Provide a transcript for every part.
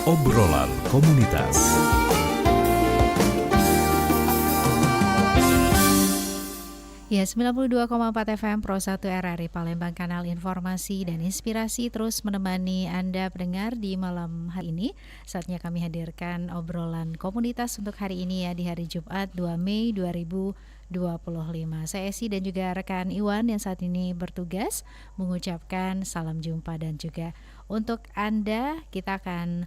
Obrolan Komunitas. Ya, 92,4 FM Pro 1 RRI Palembang, kanal informasi dan inspirasi terus menemani Anda pendengar di malam hari ini. Saatnya kami hadirkan obrolan komunitas untuk hari ini ya, di hari Jumat 2 Mei 2025. Saya Esi dan juga rekan Iwan yang saat ini bertugas mengucapkan salam jumpa, dan juga untuk Anda kita akan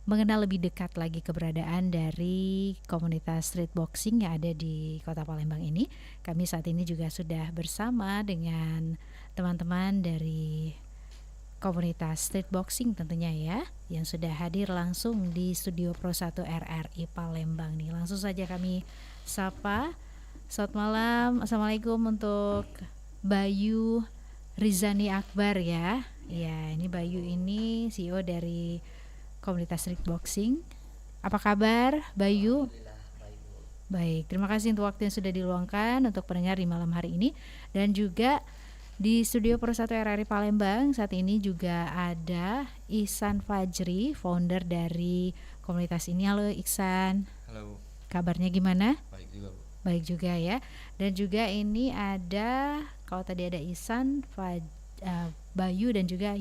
mengenal lebih dekat lagi keberadaan dari komunitas street boxing yang ada di Kota Palembang ini. Kami saat ini juga sudah bersama dengan teman-teman dari komunitas street boxing tentunya ya, yang sudah hadir langsung di studio Pro 1 RRI Palembang nih. Langsung saja kami sapa. Selamat malam, Assalamualaikum untuk Bayu Rizani Akbar ya. Ya, ini Bayu ini CEO dari komunitas street boxing. Apa kabar Bayu? Baik, terima kasih untuk waktu yang sudah diluangkan untuk pendengar di malam hari ini. Dan juga di studio Pro 1 RRI Palembang saat ini juga ada Ihsan Fajri, founder dari komunitas ini. Halo Ihsan. Halo. Kabarnya gimana? Baik juga, Bu. Baik juga ya. Dan juga ini ada, kalau tadi ada Ihsan, Bayu dan juga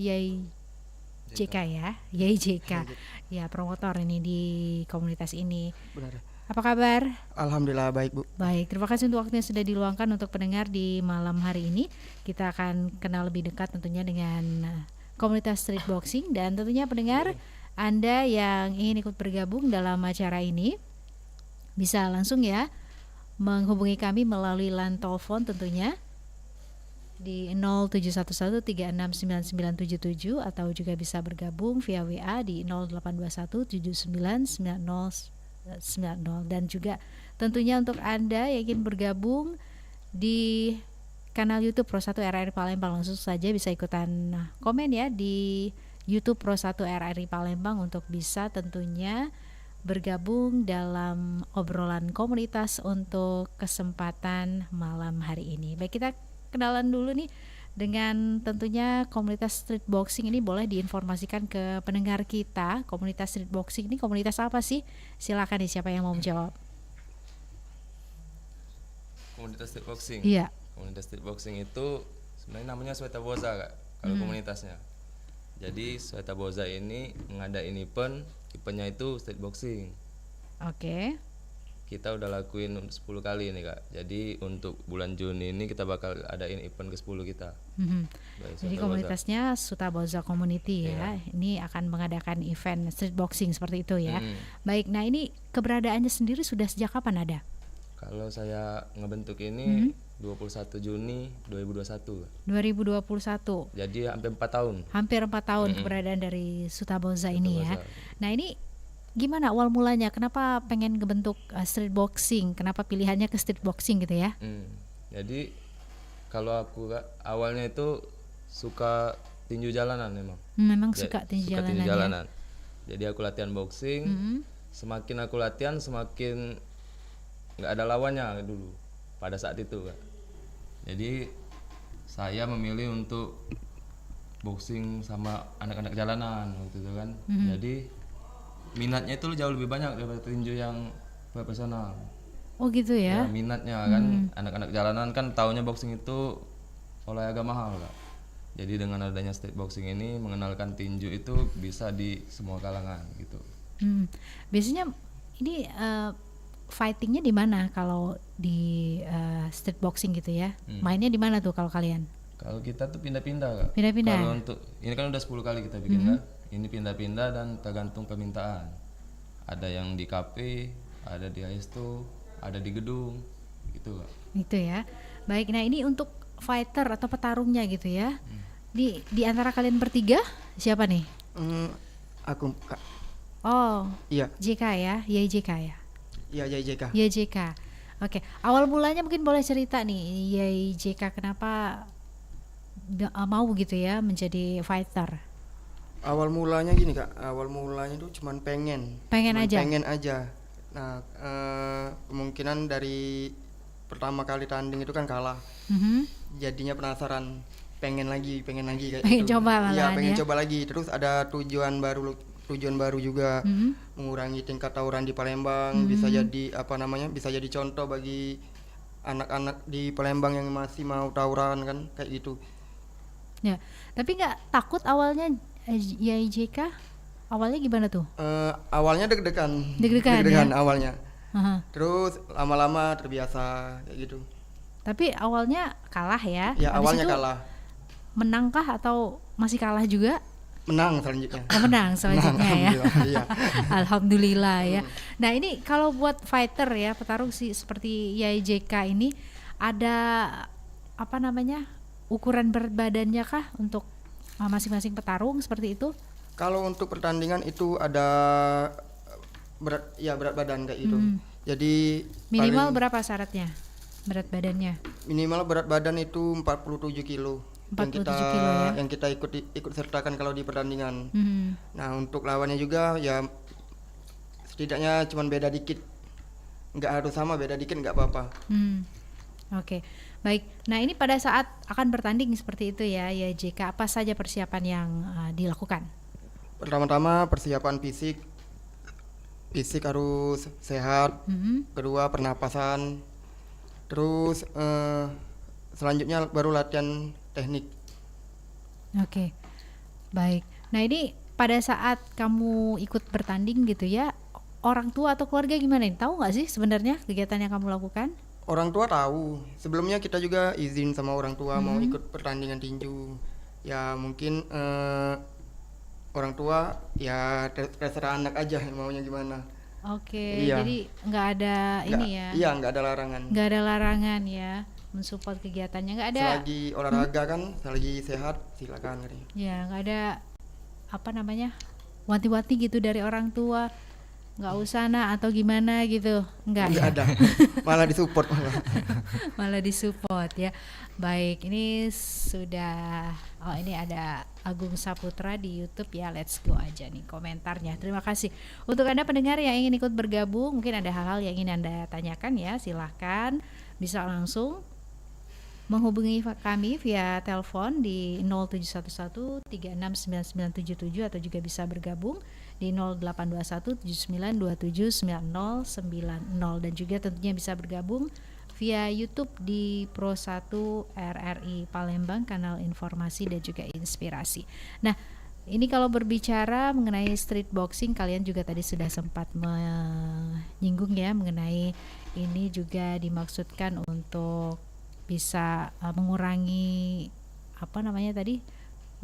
JK ya, JK. Ya, promotor ini di komunitas ini. Benar. Apa kabar? Alhamdulillah baik, Bu. Baik, terima kasih untuk waktunya sudah diluangkan untuk pendengar di malam hari ini. Kita akan kenal lebih dekat tentunya dengan komunitas street boxing, dan tentunya pendengar Anda yang ingin ikut bergabung dalam acara ini bisa langsung ya menghubungi kami melalui line telepon tentunya di 0711369977, atau juga bisa bergabung via WA di 0821799090. Dan juga tentunya untuk Anda yang ingin bergabung di kanal YouTube Pro 1 RRI Palembang, langsung saja bisa ikutan komen ya di YouTube Pro 1 RRI Palembang untuk bisa tentunya bergabung dalam obrolan komunitas untuk kesempatan malam hari ini. Baik, kita kenalan dulu nih dengan tentunya komunitas street boxing ini. Boleh diinformasikan ke pendengar kita, komunitas street boxing ini komunitas apa sih? Silakan nih, siapa yang mau menjawab? Komunitas street boxing. Iya. Komunitas street boxing itu sebenarnya namanya Swetaboza, Kak. Kalau komunitasnya. Jadi Swetaboza ini ngadain eventnya itu street boxing. Oke. Kita udah lakuin 10 kali nih, Kak. Jadi untuk bulan Juni ini kita bakal adain event ke-10 kita. Jadi komunitasnya Swetaboza Community ya. Ini akan mengadakan event street boxing seperti itu ya. Baik, nah ini keberadaannya sendiri sudah sejak kapan ada? Kalau saya ngebentuk ini 21 Juni 2021. 2021. Jadi hampir 4 tahun. Hampir 4 tahun keberadaan dari Swetaboza ini ya. Swetaboza. Nah ini gimana awal mulanya? Kenapa pengen ngebentuk street boxing? Kenapa pilihannya ke street boxing gitu ya? Jadi kalau aku, Kak, awalnya itu suka tinju jalanan memang. Memang suka tinju jalanan ya? Jadi aku latihan boxing. Semakin aku latihan semakin nggak ada lawannya dulu pada saat itu, Kak. Jadi saya memilih untuk boxing sama anak-anak jalanan waktu itu kan. Jadi minatnya itu jauh lebih banyak daripada tinju yang profesional. Oh gitu ya? Ya, minatnya kan anak-anak jalanan kan taunya boxing itu olahraga mahal, Kak. Jadi dengan adanya street boxing ini mengenalkan tinju itu bisa di semua kalangan gitu. Biasanya ini fightingnya di mana kalau di street boxing gitu ya? Mainnya di mana tuh kalau kalian? Kalau kita tuh pindah-pindah, Kak. Pindah-pindah. Kalau untuk ini kan udah 10 kali kita bikin kan. Ini pindah-pindah dan tergantung permintaan. Ada yang di kafe, ada di resto, ada di gedung, gitu, Kak. Itu ya. Baik, nah ini untuk fighter atau petarungnya gitu ya. Di antara kalian bertiga siapa nih? Aku, Kak. Oh, Iya. JK ya, YJK ya. Iya, JK. YJK. Oke, awal mulanya mungkin boleh cerita nih YJK kenapa mau gitu ya menjadi fighter? Awal mulanya gini, Kak. Awal mulanya itu cuman pengen aja. Pengen aja. Nah, kemungkinan dari pertama kali tanding itu kan kalah. Jadinya penasaran, pengen lagi kayak Pengen gitu. coba malahan Iya, pengen ya. coba lagi. Terus ada tujuan baru tujuan baru juga, mengurangi tingkat tawuran di Palembang, bisa jadi bisa jadi contoh bagi anak-anak di Palembang yang masih mau tawuran kan kayak gitu. Ya, tapi nggak takut awalnya YIJK? Awalnya gimana tuh? Awalnya deg-degan ya? awalnya. Terus lama-lama terbiasa kayak gitu. Tapi awalnya kalah ya? Ya, Habis awalnya itu kalah. Menangkah atau masih kalah juga? Menang selanjutnya. Menang selanjutnya ya. Iya. Alhamdulillah ya. Nah, ini kalau buat fighter ya, petarung sih seperti YIJK ini ada ukuran berat badannya kah untuk masing-masing petarung seperti itu? Kalau untuk pertandingan itu ada berat badan kayak gitu. Jadi minimal berapa syaratnya berat badannya? Minimal berat badan itu 47 kilo. 47 kilo ya. Yang kita ikut sertakan kalau di pertandingan. Nah, untuk lawannya juga ya setidaknya cuma beda dikit. Nggak harus sama, beda dikit nggak apa-apa. Oke. Baik. Nah, ini pada saat akan bertanding seperti itu ya YIJK, apa saja persiapan yang dilakukan? Pertama-tama persiapan fisik harus sehat. Kedua pernapasan. Terus selanjutnya baru latihan teknik. Oke. Baik. Nah, ini pada saat kamu ikut bertanding gitu ya, orang tua atau keluarga gimana nih? Tahu nggak sih sebenarnya kegiatan yang kamu lakukan? Orang tua tahu. Sebelumnya kita juga izin sama orang tua mau ikut pertandingan tinju. Ya mungkin orang tua ya terserah anak aja maunya gimana. Oke, iya. Jadi nggak ada Iya, nggak ada larangan. Nggak ada larangan ya, mensupport kegiatannya, nggak ada. Selagi olahraga kan, selagi sehat silakan. Ya, nggak ada wanti-wanti gitu dari orang tua, nggak usah atau gimana gitu, nggak ada. Malah disupport malah disupport ya. Baik, ini sudah ini ada Agung Saputra di YouTube ya. Let's go aja nih komentarnya. Terima kasih. Untuk Anda pendengar yang ingin ikut bergabung, mungkin ada hal-hal yang ingin Anda tanyakan ya, silahkan bisa langsung menghubungi kami via telepon di 0711 369977 atau juga bisa bergabung di 0821 79279090 dan juga tentunya bisa bergabung via YouTube di Pro1 RRI Palembang, kanal informasi dan juga inspirasi. Nah, ini kalau berbicara mengenai street boxing, kalian juga tadi sudah sempat menyinggung ya mengenai ini juga dimaksudkan untuk bisa mengurangi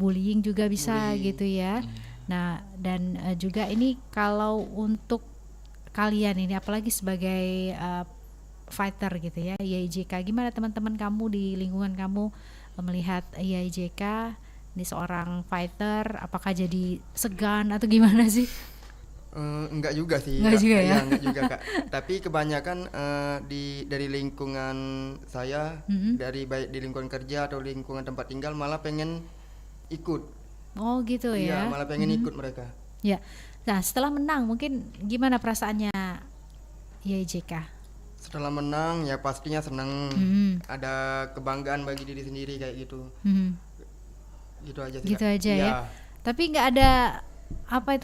bullying juga bisa gitu ya. Nah, dan juga ini kalau untuk kalian ini apalagi sebagai fighter gitu ya, YIJK, gimana teman-teman kamu di lingkungan kamu melihat YIJK ini seorang fighter, apakah jadi segan atau gimana sih? Enggak juga sih. Enggak juga ya? Enggak juga Kak. Tapi kebanyakan dari lingkungan saya, dari baik di lingkungan kerja atau lingkungan tempat tinggal malah pengen ikut. Oh gitu ya? Iya, malah pengen ikut mereka. Ya. Nah, setelah menang mungkin gimana perasaannya YIJK? Setelah menang ya pastinya senang, ada kebanggaan bagi diri sendiri kayak gitu. Gitu aja sih. Gitu aja ya. Tapi nggak ada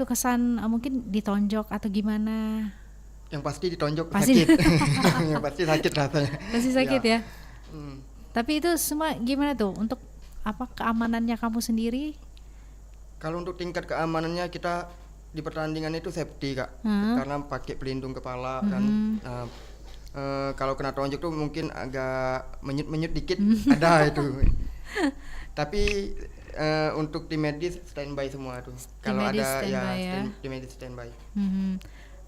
kesan mungkin ditonjok atau gimana? Yang pasti ditonjok pasti. Sakit. Yang pasti sakit rasanya. Pasti sakit ya. Tapi itu semua gimana tuh untuk keamanannya kamu sendiri? Kalau untuk tingkat keamanannya kita di pertandingan itu safety Kak, karena pakai pelindung kepala kan. Kalau kena tonjok tuh mungkin agak menyut dikit ada itu. Tapi untuk tim medis standby semua tuh. Kalau ada tim medis standby.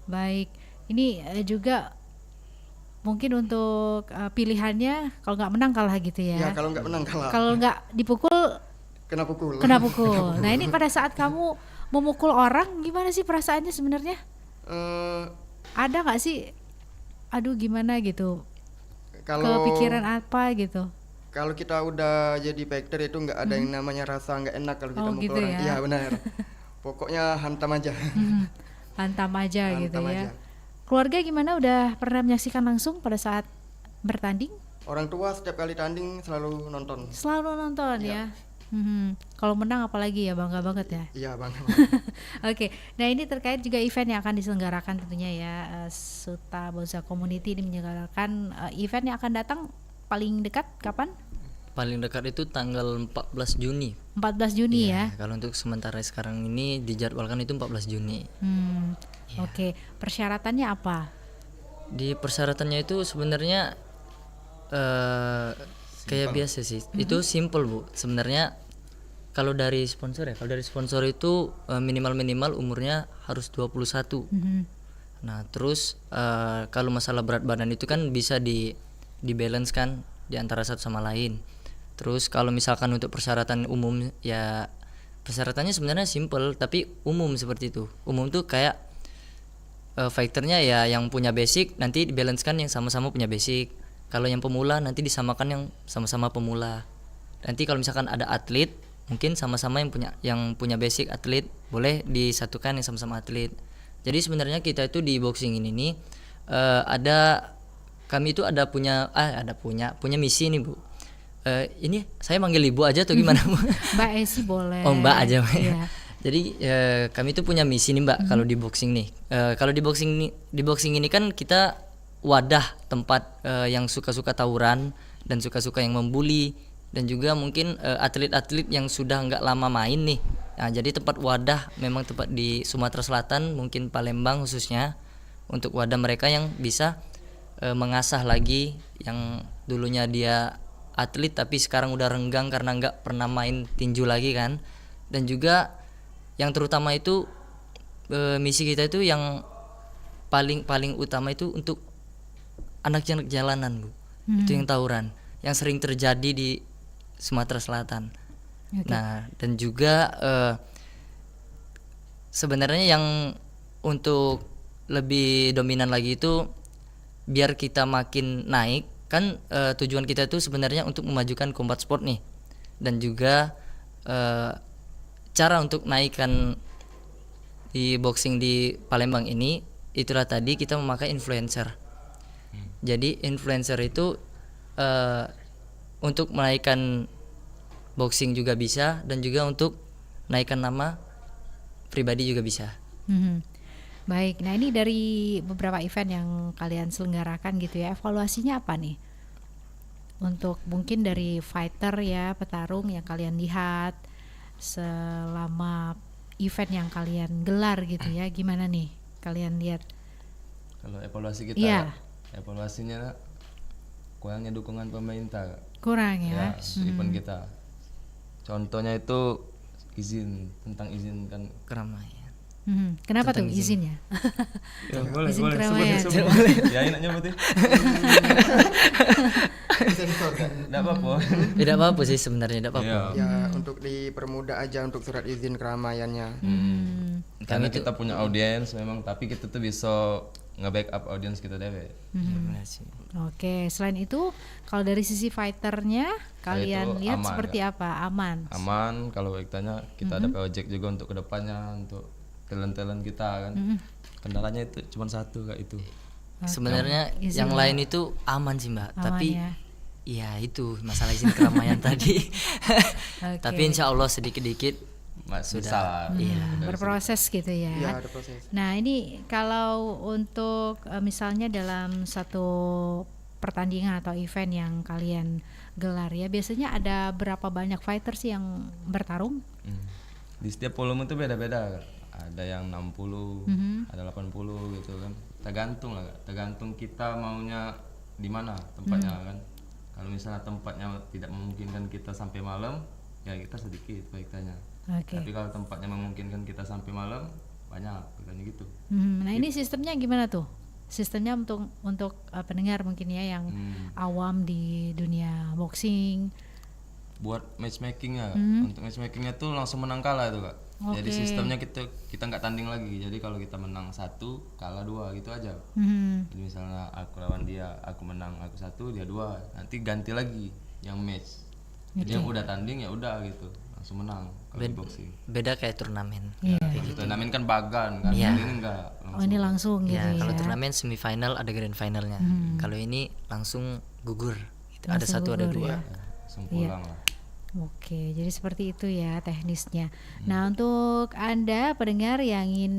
Baik. Ini juga mungkin untuk pilihannya kalau nggak menang kalah gitu ya. Ya kalau nggak menang kalah. Kalau nggak dipukul kena pukul. Nah ini pada saat kamu memukul orang gimana sih perasaannya sebenarnya? Ada nggak sih? Aduh gimana gitu, kepikiran apa gitu? Kalau kita udah jadi fighter itu nggak ada yang namanya rasa nggak enak kalau kita mukul gitu orang. ya? Iya benar. Pokoknya hantam aja. Hantam aja gitu ya. Keluarga gimana, udah pernah menyaksikan langsung pada saat bertanding? Orang tua setiap kali tanding selalu nonton. Selalu nonton ya. Kalau menang apalagi ya, bangga banget ya. Iya bang. Oke, nah ini terkait juga event yang akan diselenggarakan tentunya ya. Suta Boza Community ini menyelenggarakan event yang akan datang paling dekat kapan? Paling dekat itu tanggal 14 Juni. 14 Juni ya. Kalau untuk sementara sekarang ini dijadwalkan itu 14 Juni. Oke, persyaratannya apa? Di persyaratannya itu sebenarnya kayak biasa sih. Itu simple Bu. Sebenarnya kalau dari sponsor itu minimal umurnya harus 21. Nah, terus kalau masalah berat badan itu kan bisa di balance kan di antara satu sama lain. Terus kalau misalkan untuk persyaratan umum ya persyaratannya sebenarnya simple tapi umum seperti itu. Umum tuh kayak fighternya ya yang punya basic nanti dibalancekan yang sama-sama punya basic. Kalau yang pemula nanti disamakan yang sama-sama pemula. Nanti kalau misalkan ada atlet mungkin sama-sama yang punya basic atlet boleh disatukan yang sama-sama atlet. Jadi sebenarnya kita itu di boxing ini nih kami itu punya misi nih Bu. Ini saya manggil ibu aja atau gimana Bu? Mbak Esi boleh. Oh Mbak aja. Iya. Jadi kami itu punya misi nih Mbak kalau di boxing nih. Kalau di boxing ini kan kita wadah tempat yang suka-suka tawuran dan suka-suka yang membuli dan juga mungkin atlet-atlet yang sudah nggak lama main nih. Nah, jadi tempat wadah memang tempat di Sumatera Selatan mungkin Palembang khususnya untuk wadah mereka yang bisa mengasah lagi yang dulunya dia atlet tapi sekarang udah renggang karena nggak pernah main tinju lagi kan. Dan juga yang terutama itu misi kita itu yang paling utama itu untuk anak jalanan Bu. Itu yang tawuran yang sering terjadi di Sumatera Selatan. Okay. Nah, dan juga sebenarnya yang untuk lebih dominan lagi itu biar kita makin naik kan tujuan kita itu sebenarnya untuk memajukan combat sport nih. Dan juga cara untuk naikkan di boxing di Palembang ini itulah tadi kita memakai influencer. Jadi influencer itu untuk menaikkan boxing juga bisa dan juga untuk naikkan nama pribadi juga bisa. Baik, nah ini dari beberapa event yang kalian selenggarakan gitu ya, evaluasinya apa nih? Untuk mungkin dari fighter ya, petarung yang kalian lihat selama event yang kalian gelar gitu ya, gimana nih kalian lihat? Kalau evaluasi kita, evaluasinya kurangnya dukungan pemerintah. Kurang ya? Event kita. Contohnya itu tentang izin kan Keramaian. Kenapa tuh izinnya? Ya, boleh, izin keramaian. Ya enaknya berarti. Tidak apa-apa. Tidak apa-apa sih sebenarnya, tidak apa-apa. Ya untuk dipermudah aja untuk surat izin keramaiannya. Karena kita punya audiens memang, tapi kita tuh bisa nge-backup audiens kita deh. Oke, selain itu kalau dari sisi fighternya kalian lihat aman, seperti apa? Aman. Aman, kalau tanya kita ada project juga untuk kedepannya untuk talent kita kan. Kendalanya itu cuma satu kayak itu. Sebenarnya yang lain itu aman sih Mbak, Aman tapi ya itu masalah izin keramaian tadi. Tapi insya Allah sedikit-sedikit susah. berproses gitu ya. Iya, ada proses. Nah ini kalau untuk misalnya dalam satu pertandingan atau event yang kalian gelar ya, biasanya ada berapa banyak fighter sih yang bertarung? Di setiap volume itu beda-beda. Ada yang 60, ada 80 gitu kan. Tergantung kita maunya di mana tempatnya kan. Kalau misalnya tempatnya tidak memungkinkan kita sampai malam, ya kita sedikit baiknya. Tapi kalau tempatnya memungkinkan kita sampai malam, banyak kan gitu. Nah ini sistemnya gimana tuh? Sistemnya untuk pendengar mungkin ya yang awam di dunia boxing. Buat matchmakingnya, untuk matchmakingnya tuh langsung menang kalah itu Kak. Jadi sistemnya kita nggak tanding lagi. Jadi kalau kita menang 1, kalah 2 gitu aja. Jadi misalnya aku lawan dia, aku menang, aku 1, dia 2, nanti ganti lagi yang match. Jadi yang udah tanding ya udah gitu, langsung menang kalau di boxing. Beda kayak turnamen. Gitu. Turnamen kan bagan kan, ini enggak. Ini langsung gitu ya. Kalau turnamen semifinal ada grand finalnya. Kalau ini langsung gugur. Gitu. Ada 1 ada 2. Langsung pulang lah. Oke, jadi seperti itu ya teknisnya. Nah, untuk Anda pendengar yang ingin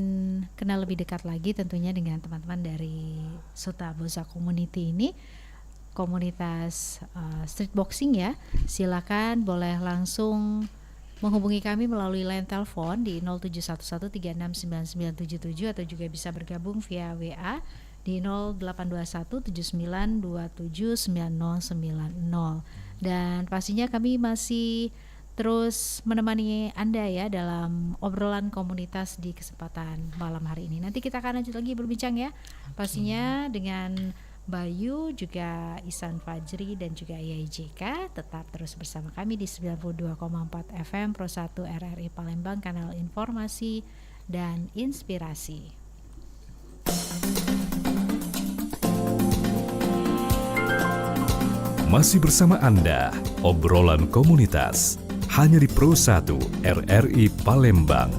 kenal lebih dekat lagi tentunya dengan teman-teman dari Suta Bosa Community ini, komunitas street boxing ya, silakan boleh langsung menghubungi kami melalui line telepon di 0711369977 atau juga bisa bergabung via WA di 082179279090. Dan pastinya kami masih terus menemani Anda ya dalam obrolan komunitas di kesempatan malam hari ini. Nanti kita akan lanjut lagi berbincang ya, pastinya dengan Bayu, juga Ihsan Fajri dan juga YJK. Tetap terus bersama kami di 92,4 FM Pro 1 RRI Palembang, kanal informasi dan inspirasi. Masih bersama Anda, obrolan komunitas hanya di Pro 1 RRI Palembang.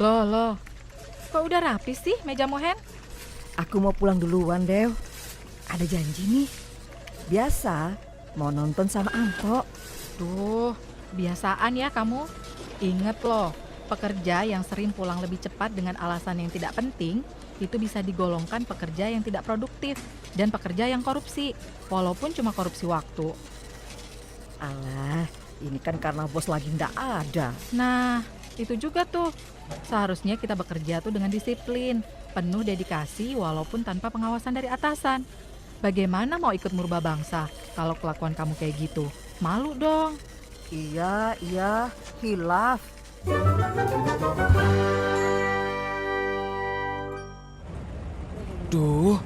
Loh, kok udah rapi sih meja Mohen? Aku mau pulang duluan, Dew. Ada janji nih. Biasa, mau nonton sama Anto. Duh, biasaan ya kamu. Ingat loh, pekerja yang sering pulang lebih cepat dengan alasan yang tidak penting, itu bisa digolongkan pekerja yang tidak produktif dan pekerja yang korupsi, walaupun cuma korupsi waktu. Alah, ini kan karena bos lagi nggak ada. Nah, itu juga tuh. Seharusnya kita bekerja tuh dengan disiplin, penuh dedikasi walaupun tanpa pengawasan dari atasan. Bagaimana mau ikut murba bangsa kalau kelakuan kamu kayak gitu? Malu dong. Iya, hilaf. Duh,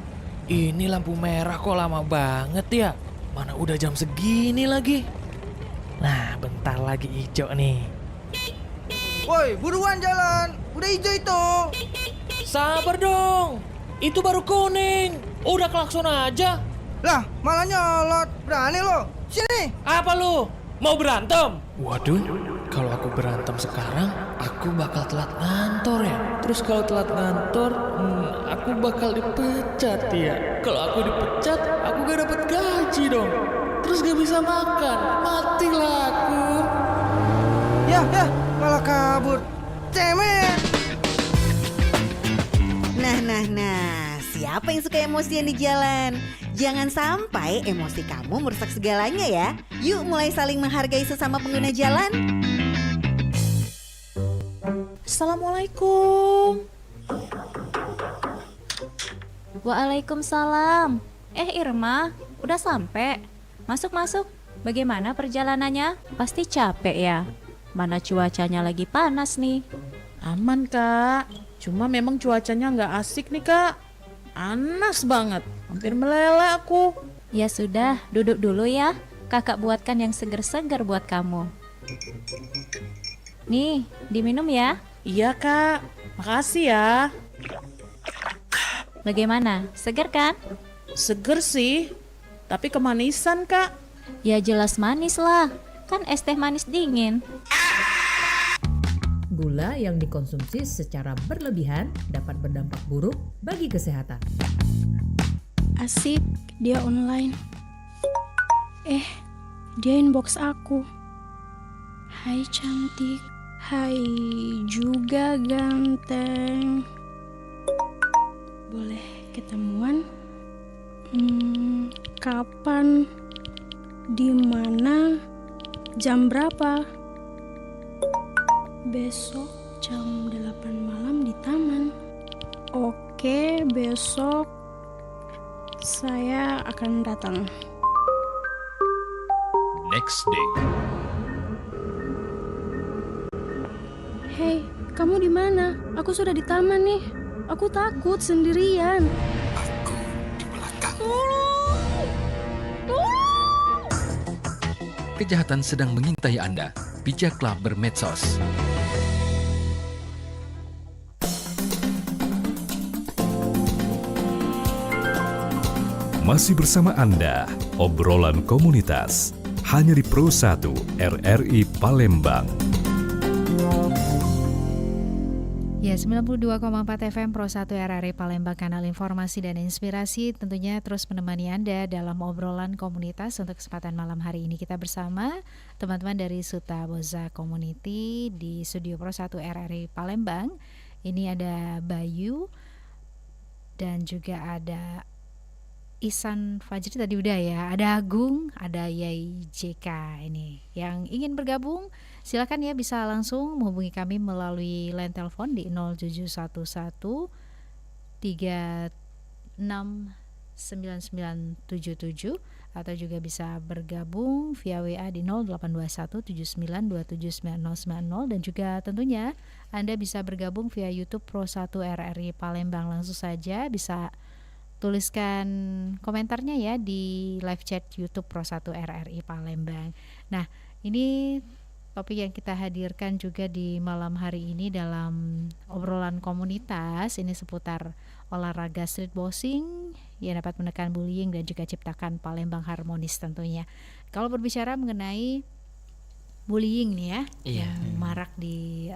ini lampu merah kok lama banget ya? Mana udah jam segini lagi? Nah, bentar lagi hijau nih. Woi, buruan jalan. Udah hijau itu. Sabar dong, itu baru kuning. Udah klakson aja. Lah, malah nyolot. Berani lo. Sini. Apa lu? Mau berantem? Waduh, kalau aku berantem sekarang, aku bakal telat ngantor ya. Terus kalau telat ngantor, aku bakal dipecat ya. Kalau aku dipecat, aku gak dapet gaji dong. Terus gak bisa makan, matilah aku. Ya, malah kabur. Cemen. Nah, siapa yang suka emosian di jalan? Jangan sampai emosi kamu merusak segalanya ya. Yuk mulai saling menghargai sesama pengguna jalan. Assalamualaikum. Waalaikumsalam. Irma, udah sampai? Masuk. Bagaimana perjalanannya? Pasti capek ya? Mana cuacanya lagi panas nih. Aman kak, cuma memang cuacanya nggak asik nih kak. Panas banget, hampir meleleh aku. Ya sudah, duduk dulu ya. Kakak buatkan yang seger-seger buat kamu. Nih, diminum ya. Iya kak, makasih ya. Bagaimana, seger kan? Seger sih, tapi kemanisan kak. Ya jelas manis lah, kan es teh manis dingin. Gula yang dikonsumsi secara berlebihan dapat berdampak buruk bagi kesehatan. Asik, dia online. Dia inbox aku. Hai cantik, hai juga ganteng. Boleh ketemuan? Kapan? Di mana? Jam berapa? Besok jam 8 malam di taman. Oke, besok saya akan datang. Next day. Hei, kamu di mana? Aku sudah di taman nih. Aku takut sendirian. Aku di belakang. Kejahatan sedang mengintai Anda. Bijaklah bermedsos. Masih bersama Anda, obrolan komunitas hanya di Pro 1 RRI Palembang. Ya, 92,4 FM Pro 1 RRI Palembang, kanal informasi dan inspirasi tentunya terus menemani Anda dalam obrolan komunitas. Untuk kesempatan malam hari ini kita bersama teman-teman dari Suta Boza Community di studio Pro 1 RRI Palembang. Ini ada Bayu dan juga ada Ihsan Fajri tadi udah ya, ada Agung, ada Yai JK ini. Yang ingin bergabung silakan ya, bisa langsung menghubungi kami melalui line telepon di 0711 369977 atau juga bisa bergabung via WA di 0821 79279090 dan juga tentunya Anda bisa bergabung via YouTube Pro 1 RRI Palembang. Langsung saja bisa tuliskan komentarnya ya di live chat YouTube Pro 1 RRI Palembang. Nah, ini topik yang kita hadirkan juga di malam hari ini dalam obrolan komunitas, ini seputar olahraga street boxing yang dapat menekan bullying dan juga ciptakan Palembang harmonis tentunya. Kalau berbicara mengenai bullying nih ya, yang marak di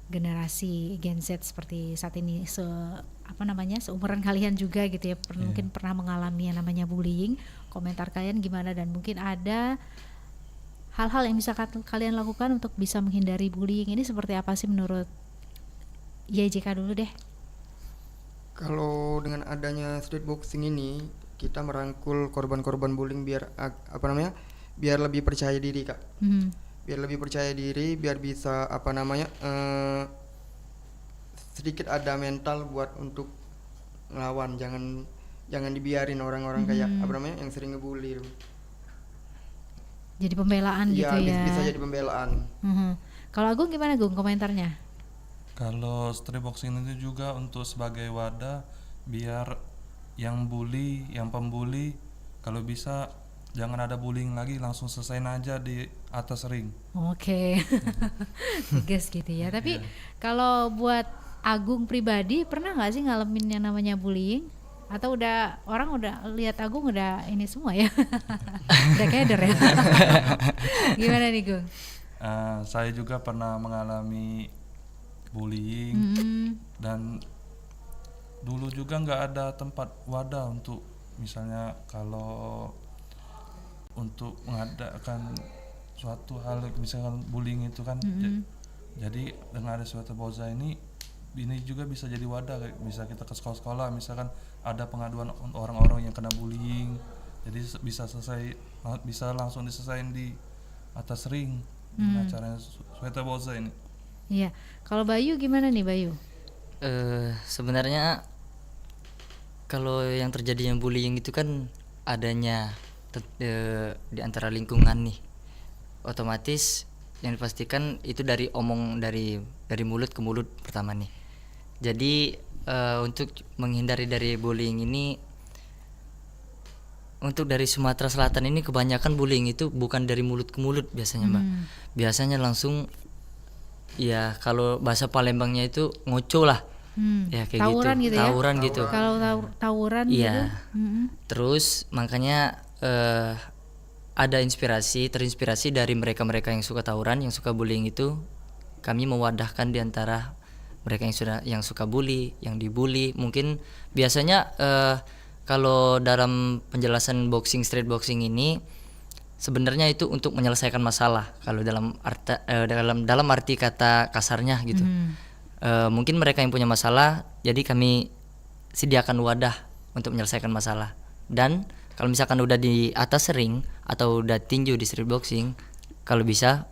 generasi Gen Z seperti saat ini, seumuran kalian juga gitu ya, mungkin pernah mengalami yang namanya bullying. Komentar kalian gimana, dan mungkin ada hal-hal yang bisa kalian lakukan untuk bisa menghindari bullying ini seperti apa sih menurut YJK dulu deh. Kalau dengan adanya street boxing ini, kita merangkul korban-korban bullying biar biar lebih percaya diri, Kak. Biar lebih percaya diri, biar bisa sedikit ada mental buat untuk ngelawan. Jangan dibiarin orang-orang kayak yang sering ngebully. Jadi pembelaan gitu ya. Bisa jadi pembelaan. Kalau Agung gimana Gung komentarnya? Kalau street boxing itu juga untuk sebagai wadah biar yang bully, yang pembuli, kalau bisa jangan ada bullying lagi, langsung selesain aja di atas ring. Oke. Tegas gitu ya. Tapi kalau buat Agung pribadi pernah nggak sih ngalamin yang namanya bullying? Atau orang udah lihat Agung udah ini semua ya? Udah keder ya? Gimana nih Gung? Saya juga pernah mengalami bullying dan dulu juga nggak ada tempat wadah untuk misalnya kalau untuk mengadakan suatu hal misalkan bullying itu kan. Jadi dengan ada Suta Boza ini juga bisa jadi wadah, bisa kita ke sekolah-sekolah misalkan ada pengaduan orang-orang yang kena bullying, jadi bisa langsung diselesain di atas ring dengan acaranya Suta Boza ini. Iya, kalau Bayu gimana nih Bayu? Sebenarnya kalau yang terjadinya bullying itu kan adanya di antara lingkungan nih, otomatis yang dipastikan itu dari mulut ke mulut pertama nih. Jadi untuk menghindari dari bullying ini, untuk dari Sumatera Selatan ini kebanyakan bullying itu bukan dari mulut ke mulut biasanya Mbak. Biasanya langsung ya, kalau bahasa Palembangnya itu ngoco lah. Ya kayak tawuran gitu ya. Tawuran gitu. Kalau tawuran gitu. Terus makanya ada terinspirasi dari mereka-mereka yang suka tawuran, yang suka bullying itu, kami mewadahkan di antara mereka yang suka bully, yang dibully. Mungkin biasanya kalau dalam penjelasan street boxing ini sebenarnya itu untuk menyelesaikan masalah. Kalau dalam arti kata kasarnya gitu. Mungkin mereka yang punya masalah, jadi kami sediakan wadah untuk menyelesaikan masalah. Dan kalau misalkan udah di atas ring atau udah tinju di street boxing, kalau bisa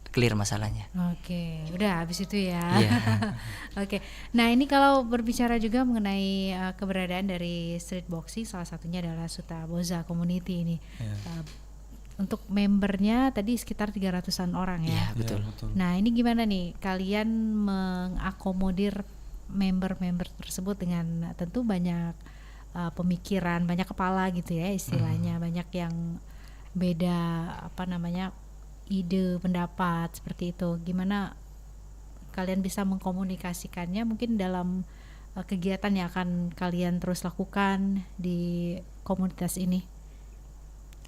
clear masalahnya. Oke, udah habis itu ya. Oke. Nah, ini kalau berbicara juga mengenai keberadaan dari street boxing, salah satunya adalah Suta Boza Community ini. Untuk membernya tadi sekitar 300-an orang ya. Betul. Nah, ini gimana nih kalian mengakomodir member-member tersebut dengan tentu banyak pemikiran, banyak kepala gitu ya istilahnya, banyak yang beda ide, pendapat seperti itu. Gimana kalian bisa mengkomunikasikannya mungkin dalam kegiatan yang akan kalian terus lakukan di komunitas ini?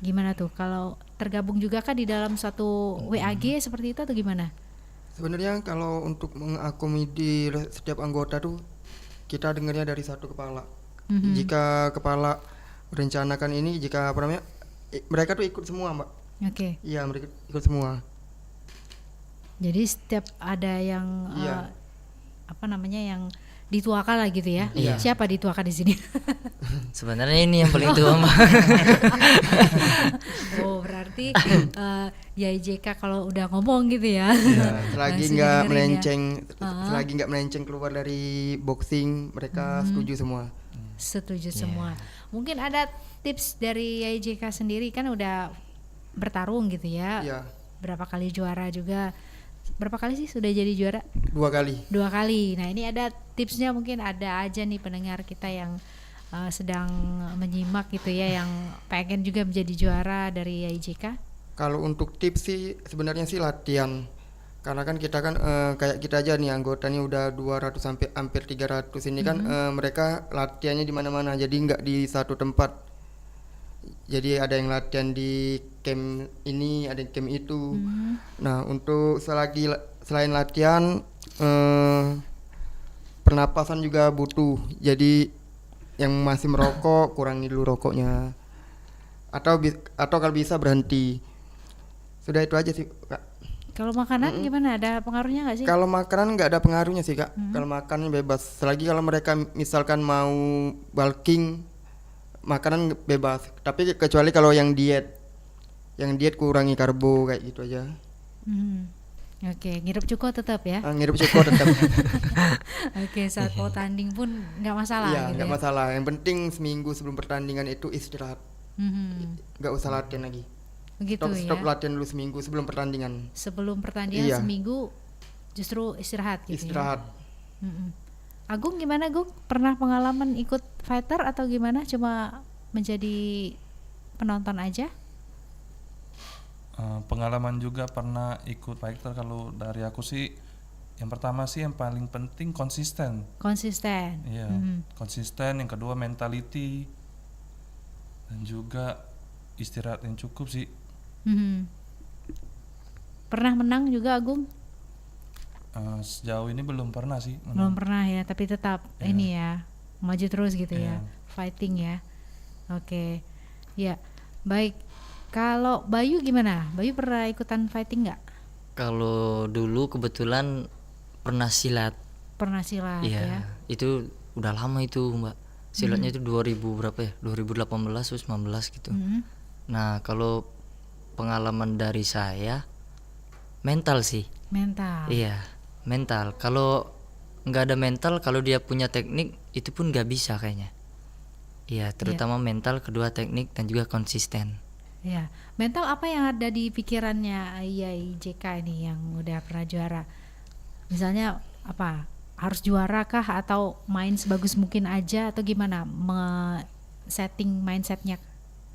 Gimana tuh kalau tergabung juga kan di dalam satu WAG seperti itu atau gimana? Sebenarnya kalau untuk mengakomodir setiap anggota tuh kita dengarnya dari satu kepala. Jika kepala merencanakan ini, jika apa namanya, mereka tuh ikut semua, Mbak. Oke. Iya, mereka ikut semua. Jadi setiap ada yang Iya. apa namanya yang dituakan lah gitu ya. Iya. Siapa dituakan di sini? Sebenarnya ini yang paling tua, Mbak. Oh, berarti YJK kalau udah ngomong gitu ya. Selagi langsung nggak dengerin ya. melenceng, selagi nggak melenceng keluar dari boxing, mereka setuju semua. Setuju semua. Mungkin ada tips dari YJK sendiri, kan udah bertarung gitu ya. Iya. Berapa kali juara juga. Berapa kali sih sudah jadi juara? 2 kali. 2 kali. Nah, ini ada tipsnya, mungkin ada aja nih pendengar kita yang sedang menyimak gitu ya, yang pengen juga menjadi juara dari YJK. Kalau untuk tips sih sebenarnya sih latihan. Karena kan kita kan kayak kita aja nih anggotanya udah 200 sampai hampir 300 ini kan mereka latihannya di mana-mana, jadi nggak di satu tempat. Jadi ada yang latihan di camp ini, ada yang camp itu. Nah, untuk selain latihan pernapasan juga butuh. Jadi yang masih merokok kurangi dulu rokoknya. Atau kalau bisa berhenti. Sudah itu aja sih, Kak. Kalau makanan gimana? Ada pengaruhnya nggak sih? Kalau makanan nggak ada pengaruhnya sih, Kak. Kalau makan bebas. Selagi kalau mereka misalkan mau bulking, makanan bebas. Tapi kecuali kalau yang diet kurangi karbo kayak gitu aja. Oke, ngirup cuko tetap ya? Ngirup cuko tetap. Oke, saat mau tanding pun nggak masalah. Iya, gitu nggak ya? masalah. Yang penting seminggu sebelum pertandingan itu istirahat. Nggak usah latihan lagi. Begitu Stop ya? latihan dulu seminggu sebelum pertandingan. Sebelum pertandingan Iya. seminggu justru istirahat gitu. Istirahat. Ya? Agung gimana, Gung? Pernah pengalaman ikut fighter atau gimana? Cuma menjadi penonton aja? Pengalaman juga pernah ikut fighter. Kalau dari aku sih, yang pertama sih yang paling penting konsisten. Konsisten. Iya, konsisten. Yang kedua mentality, dan juga istirahat yang cukup sih. Pernah menang juga, Agung? Sejauh ini belum pernah sih. Belum pernah ya, tapi tetap ini ya, maju terus gitu ya, fighting ya. Oke, ya, baik. Kalau Bayu gimana? Bayu pernah ikutan fighting nggak? Kalau dulu kebetulan pernah silat. Pernah silat Iya, ya. itu udah lama itu, Mbak. Silatnya itu 2000 berapa ya? 2018 atau 19 gitu. Nah, kalau pengalaman dari saya mental sih. Mental. Iya, mental. Kalau nggak ada mental, kalau dia punya teknik itu pun nggak bisa kayaknya. Iya, terutama mental, kedua teknik dan juga konsisten. Ya, mental apa yang ada di pikirannya YJK ini yang udah pernah juara? Misalnya apa? Harus juara kah atau main sebagus mungkin aja atau gimana? Setting mindsetnya?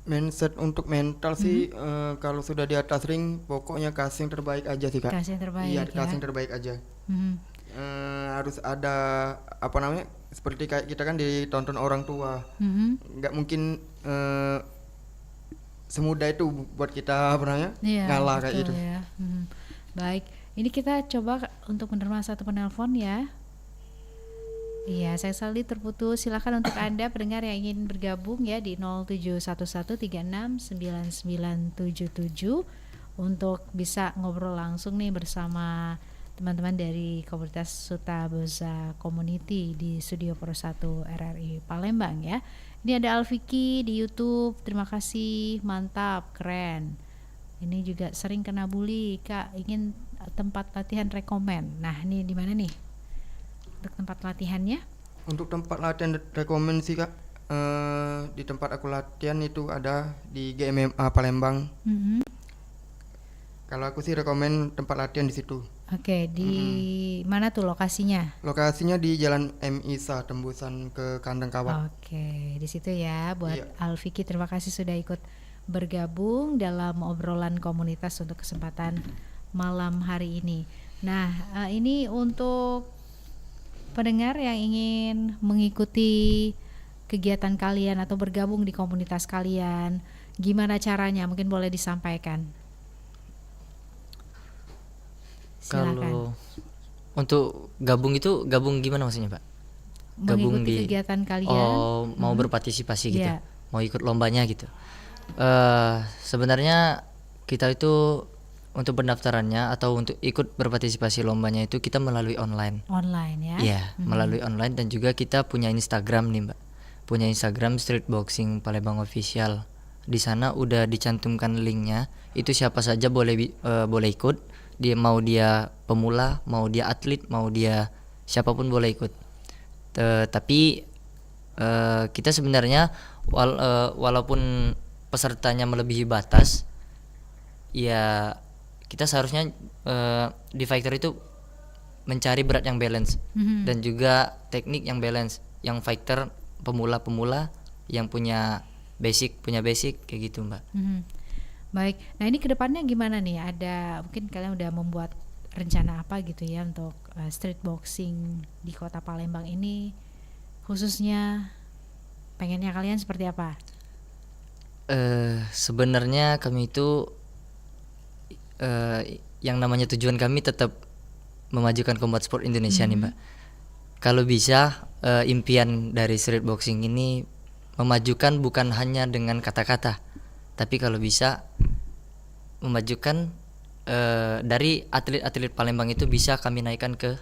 Mindset untuk mental sih kalau sudah di atas ring pokoknya kasih yang terbaik aja sih, Kak. Kasih yang terbaik. Iya, ya? kasih yang terbaik aja. Harus ada apa namanya? Seperti kayak kita kan ditonton orang tua. Nggak mungkin semudah itu buat kita apa namanya? Ngalah kayak gitu. Ya. Baik, ini kita coba untuk menerima satu penelpon ya. Iya, saya Saldi terputus. Silakan untuk Anda pendengar yang ingin bergabung ya di 0711369977 untuk bisa ngobrol langsung nih bersama teman-teman dari komunitas Suta Boza Community di Studio Pro 1 RRI Palembang ya. Ini ada Alfiki di YouTube. Terima kasih, mantap, keren. Ini juga sering kena bully, Kak. Ingin tempat latihan rekomen. Nah, ini di mana nih? Untuk tempat latihannya? Untuk tempat latihan rekomen sih, Kak. Di tempat aku latihan itu ada di GMMA Palembang. Kalau aku sih rekomen tempat latihan di situ. Oke, di mana tuh lokasinya? Lokasinya di Jalan M. Isa, tembusan ke Kandang Kawat. Oke, di situ ya buat Alfiki. Terima kasih sudah ikut bergabung dalam obrolan komunitas untuk kesempatan malam hari ini. Nah, ini untuk pendengar yang ingin mengikuti kegiatan kalian atau bergabung di komunitas kalian, gimana caranya? Mungkin boleh disampaikan. Silakan. Kalau untuk gabung gimana maksudnya, Pak? Mengikuti kegiatan kalian. Oh, mau berpartisipasi gitu. Iya. Mau ikut lombanya gitu. Sebenarnya kita itu untuk pendaftarannya atau untuk ikut berpartisipasi lombanya itu kita melalui online. Online ya. Iya, melalui online, dan juga kita punya Instagram nih, Mbak. Punya Instagram Street Boxing Palembang Official. Di sana udah dicantumkan linknya. Itu siapa saja boleh ikut. Mau dia pemula, mau dia atlet, mau dia siapapun boleh ikut. Tapi kita sebenarnya walaupun pesertanya melebihi batas, ya kita seharusnya di fighter itu mencari berat yang balance dan juga teknik yang balance. Yang fighter pemula yang punya basic kayak gitu, Mbak. Baik, nah ini kedepannya gimana nih? Ada mungkin kalian udah membuat rencana apa gitu ya untuk street boxing di kota Palembang ini, khususnya pengennya kalian seperti apa? Sebenarnya kami itu yang namanya tujuan kami tetap memajukan combat sport Indonesia nih, Mbak. Kalau bisa impian dari street boxing ini memajukan bukan hanya dengan kata-kata, tapi kalau bisa memajukan dari atlet-atlet Palembang itu bisa kami naikkan ke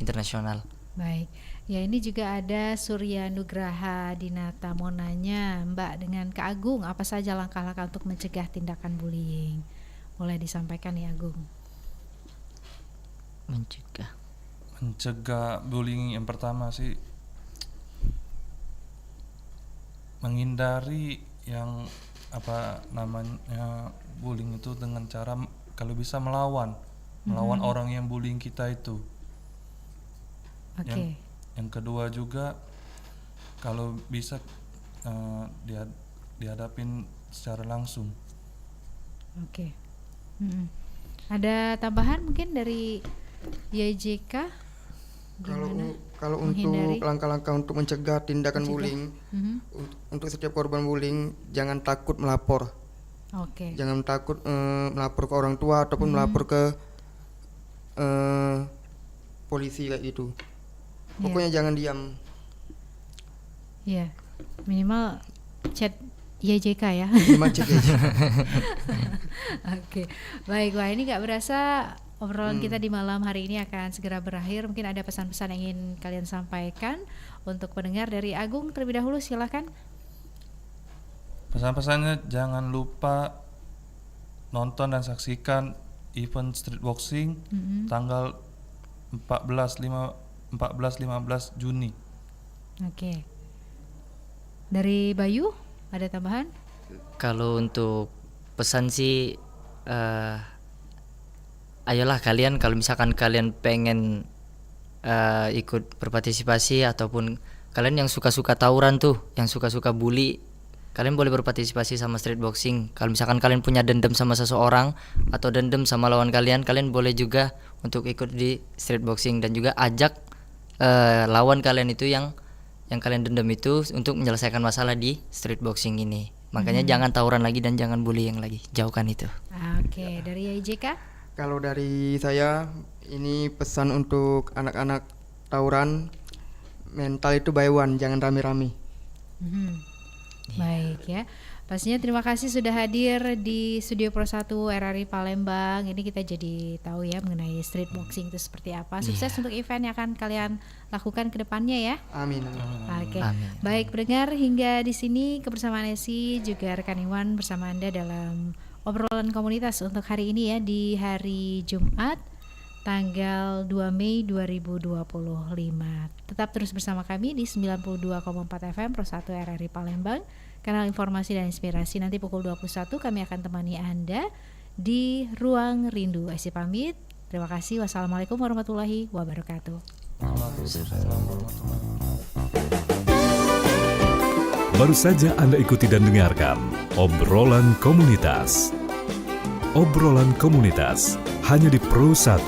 internasional. Baik, ya ini juga ada Surya Nugraha Dinata mau nanya, Mbak, dengan Kak Agung apa saja langkah-langkah untuk mencegah tindakan bullying? Boleh disampaikan ya, Agung. Mencegah bullying yang pertama sih menghindari yang bullying itu dengan cara kalau bisa melawan orang yang bullying kita itu. Oke. Yang kedua juga kalau bisa dihadapin secara langsung. Oke. Ada tambahan mungkin dari YJK? Kalau untuk langkah-langkah untuk mencegah tindakan bullying, untuk setiap korban bullying jangan takut melapor. Oke. Jangan takut melapor ke orang tua ataupun melapor ke polisi kayak gitu. Pokoknya jangan diam. Iya, minimal chat YJK ya. Minimal chat YJK. Oke, baik, wah ini nggak berasa obrolan kita di malam hari ini akan segera berakhir. Mungkin ada pesan-pesan yang ingin kalian sampaikan untuk pendengar. Dari Agung terlebih dahulu, silakan. Pesan-pesannya jangan lupa nonton dan saksikan event street boxing tanggal 14-15 Juni. Oke. Dari Bayu ada tambahan? Kalau untuk pesan sih ayolah kalian, kalau misalkan kalian pengen ikut berpartisipasi ataupun kalian yang suka-suka tawuran tuh, yang suka-suka bully, kalian boleh berpartisipasi sama street boxing. Kalau misalkan kalian punya dendam sama seseorang atau dendam sama lawan kalian boleh juga untuk ikut di street boxing dan juga ajak lawan kalian itu yang kalian dendam itu untuk menyelesaikan masalah di street boxing ini. Makanya jangan tawuran lagi dan jangan bullying lagi, jauhkan itu. Oke, dari YJK? Kalau dari saya ini pesan untuk anak-anak tawuran, mental itu by one, jangan rame-rame. Baik ya. Pastinya terima kasih sudah hadir di Studio Pro 1 RRI Palembang. Ini kita jadi tahu ya mengenai street boxing itu seperti apa. Sukses untuk event yang akan kalian lakukan ke depannya ya. Amin. Oke. Baik pendengar, hingga di sini kebersamaan Esi juga rekan Iwan bersama Anda dalam obrolan komunitas untuk hari ini ya, di hari Jumat tanggal 2 Mei 2025. Tetap terus bersama kami di 92,4 FM Pro 1 RRI Palembang, kanal informasi dan inspirasi. Nanti pukul 21 kami akan temani Anda di Ruang Rindu. Esi pamit. Terima kasih. Wassalamualaikum warahmatullahi wabarakatuh. Baru saja Anda ikuti dan dengarkan obrolan komunitas. Obrolan komunitas hanya di Pro 1.